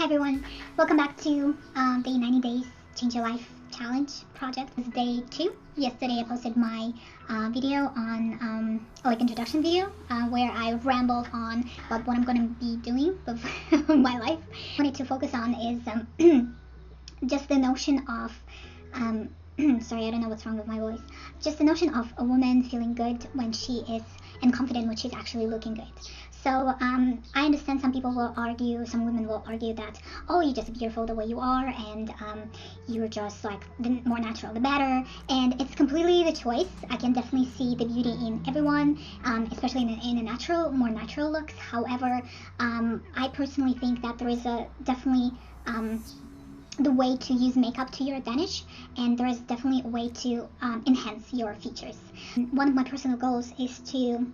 Hi everyone, welcome back to the 90 days change your life challenge project. This is day 2. Yesterday I posted my video on introduction video where I rambled on about what I'm going to be doing with my life. What I wanted to focus on is just the notion of sorry, I don't know what's wrong with my voice. Just the notion of a woman feeling good when she is and confident when she's actually looking good. So I understand some people will argue, some women will argue that, oh, you're just beautiful the way you are, and you're just like the more natural the better, and it's completely the choice. I can definitely see the beauty in everyone, especially in a natural, more natural looks. However, I personally think that there is definitely the way to use makeup to your advantage, and there is definitely a way to enhance your features. One of my personal goals is to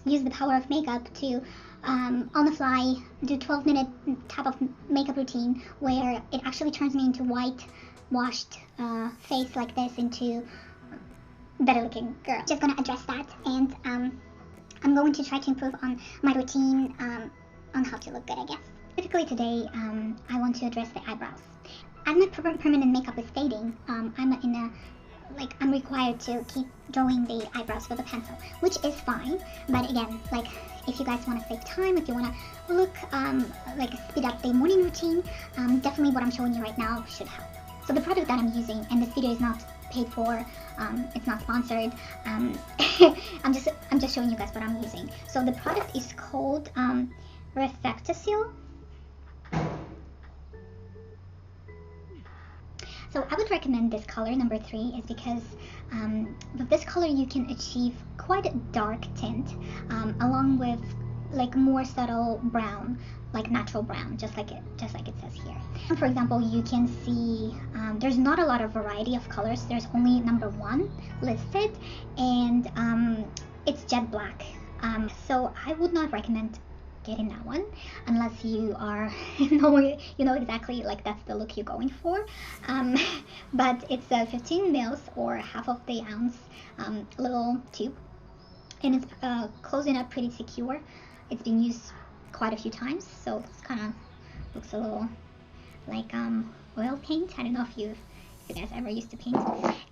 use the power of makeup to on the fly do 12-minute type of makeup routine where it actually turns me into white washed face like this into better looking girl. Just gonna address that, and I'm going to try to improve on my routine on how to look good, I guess. Specifically today, I want to address the eyebrows. As my permanent makeup is fading, I'm required to keep drawing the eyebrows with a pencil, which is fine. But again, like, if you guys want to save time, if you want to look speed up the morning routine, definitely what I'm showing you right now should help. So the product that I'm using, and this video is not paid for, it's not sponsored. I'm just showing you guys what I'm using. So the product is called Refectocil. So I would recommend this color, number 3, is because with this color you can achieve quite a dark tint, along with like more subtle brown, like natural brown, just like it says here. For example, you can see there's not a lot of variety of colors. There's only number 1 listed, and it's jet black. So I would not recommend getting that one unless you are you know exactly, like, that's the look you're going for. But it's 15 mils or half of the ounce little tube, and it's closing up pretty secure. It's been used quite a few times, so this kind of looks a little like oil paint. I don't know if you guys ever used to paint.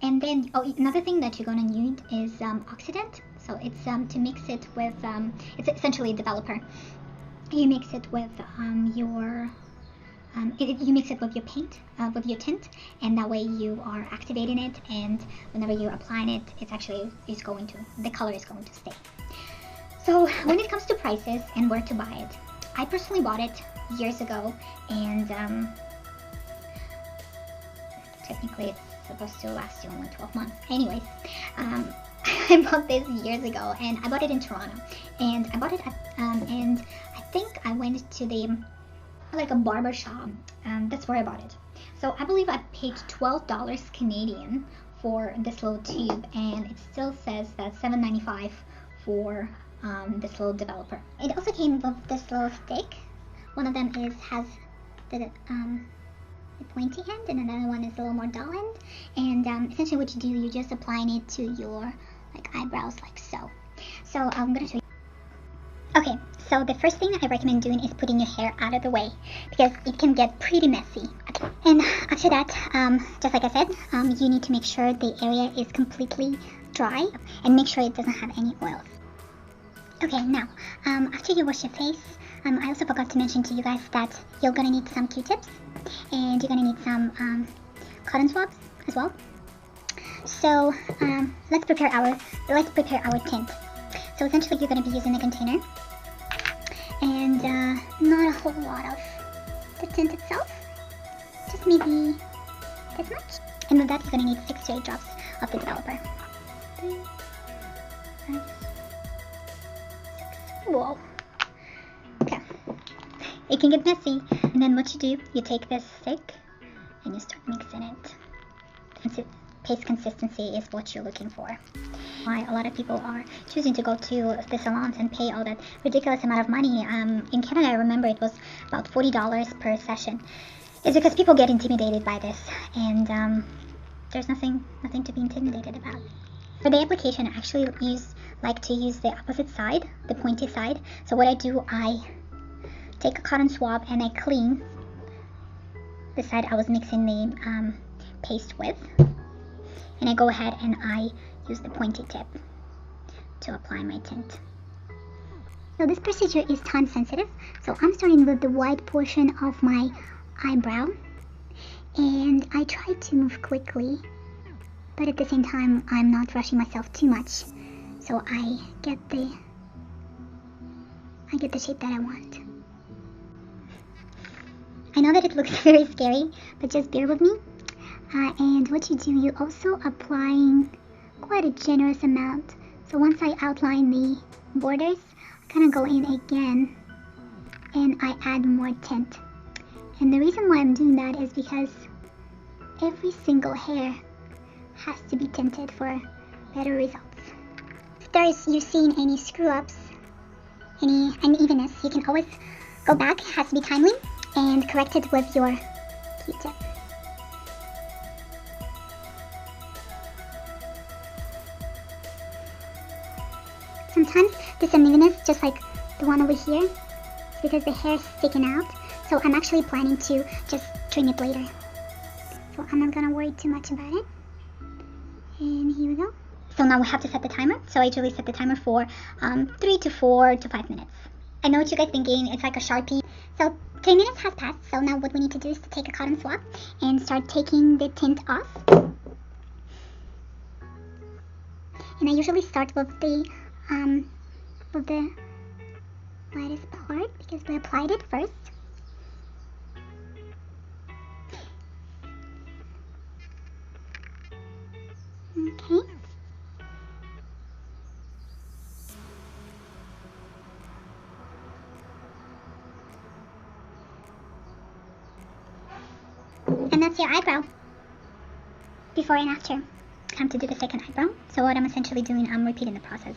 And then another thing that you're gonna need is oxidant. So it's to mix it with it's essentially a developer. You mix it with you mix it with your paint, with your tint, and that way you are activating it, and whenever you're applying it, the color is going to stay. So when it comes to prices and where to buy it, I personally bought it years ago, and technically it's supposed to last you only 12 months. Anyways, I bought this years ago, and I bought it in Toronto, and I bought it at and I think I went to a barber shop, that's where I bought it. So I believe I paid $12 Canadian for this little tube, and it still says that $7.95 for this little developer. It also came with this little stick. One of them has the pointy end, and another one is a little more dull end. And essentially what you do, you're just applying it to your eyebrows like so. So I'm gonna show you. Okay, so the first thing that I recommend doing is putting your hair out of the way, because it can get pretty messy. And after that, just like I said, you need to make sure the area is completely dry and make sure it doesn't have any oils. Okay, now, after you wash your face, I also forgot to mention to you guys that you're gonna need some Q-tips, and you're gonna need some cotton swabs as well. So let's prepare our tint. So essentially you're gonna be using a container, and not a whole lot of the tint itself, just maybe this much. And with that, you're gonna need 6 to 8 drops of the developer. 3, 5, 6. Whoa. Okay. It can get messy, and then what you do, you take this stick and you start mixing it. Paste consistency is what you're looking for. Why a lot of people are choosing to go to the salons and pay all that ridiculous amount of money. In Canada, I remember it was about $40 per session. It's because people get intimidated by this, and there's nothing to be intimidated about. For the application, I actually like to use the opposite side, the pointy side. So what I do, I take a cotton swab and I clean the side I was mixing the paste with. And I go ahead and I use the pointy tip to apply my tint. So this procedure is time sensitive, so I'm starting with the white portion of my eyebrow, and I try to move quickly, but at the same time I'm not rushing myself too much, so I get the shape that I want. I know that it looks very scary, but just bear with me. And what you do, you also applying quite a generous amount. So once I outline the borders, I kind of go in again and I add more tint. And the reason why I'm doing that is because every single hair has to be tinted for better results. If you're seeing any screw-ups, any unevenness, you can always go back. It has to be timely, and correct it with your Q-tip. Sometimes this unevenness, just like the one over here, is because the hair is sticking out, so I'm actually planning to just trim it later. So I'm not gonna worry too much about it. And here we go. So now we have to set the timer. So I usually set the timer for 3 to 4 to 5 minutes. I know what you guys thinking, it's like a Sharpie. So 3 minutes has passed, so now what we need to do is to take a cotton swab and start taking the tint off. And I usually start with the lightest part because we applied it first. Okay. And that's your eyebrow. Before and after. Time to do the second eyebrow. So what I'm essentially doing, I'm repeating the process.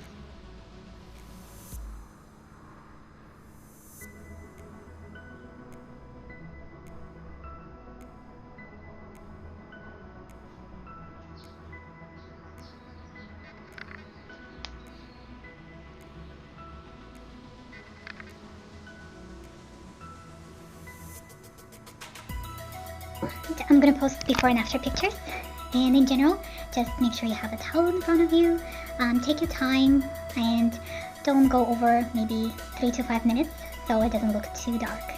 I'm gonna post before and after pictures, and in general, just make sure you have a towel in front of you. Take your time and don't go over maybe 3 to 5 minutes so it doesn't look too dark.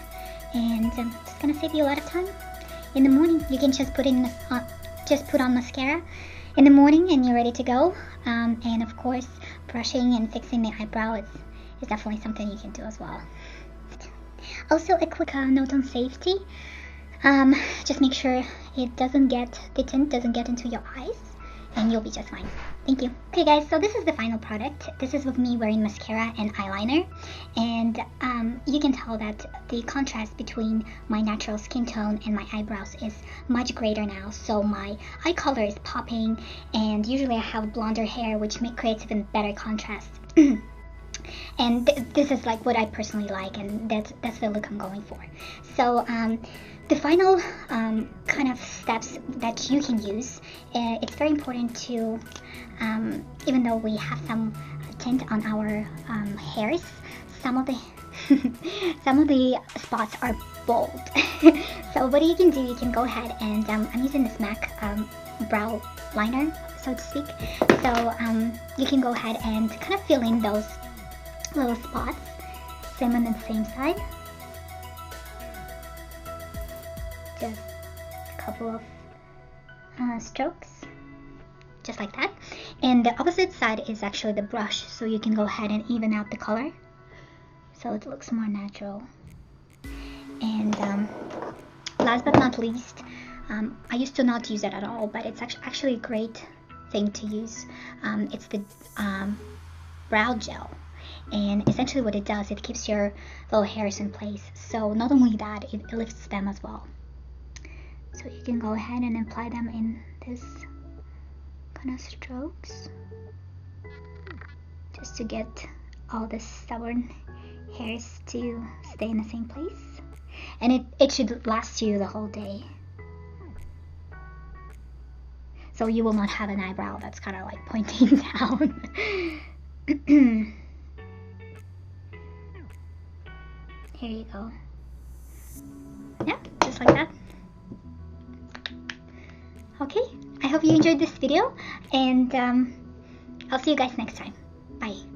And it's gonna save you a lot of time. In the morning, you can just put on mascara in the morning and you're ready to go. And of course, brushing and fixing the eyebrow is definitely something you can do as well. Also, a quick note on safety. Just make sure the tint doesn't get into your eyes, and you'll be just fine. Thank you. Okay guys, so this is the final product. This is with me wearing mascara and eyeliner, and you can tell that the contrast between my natural skin tone and my eyebrows is much greater now. So my eye color is popping, and usually I have blonder hair, which creates even better contrast. And this is like what I personally like, and that's the look I'm going for. So the final kind of steps that you can use, it's very important to, even though we have some tint on our hairs, some of the spots are bold. So what you can do, you can go ahead and I'm using this MAC brow liner, so to speak. So you can go ahead and kind of fill in those little spots, same on the same side. Just a couple of strokes, just like that. And the opposite side is actually the brush, so you can go ahead and even out the color so it looks more natural. And last but not least, I used to not use it at all, but it's actually a great thing to use. It's the brow gel. And essentially what it does, it keeps your little hairs in place. So not only that, it lifts them as well. So you can go ahead and apply them in this kind of strokes, just to get all the stubborn hairs to stay in the same place. And it should last you the whole day. So you will not have an eyebrow that's kind of like pointing down. Here you go. Yep, just like that. Okay, I hope you enjoyed this video, and I'll see you guys next time. Bye.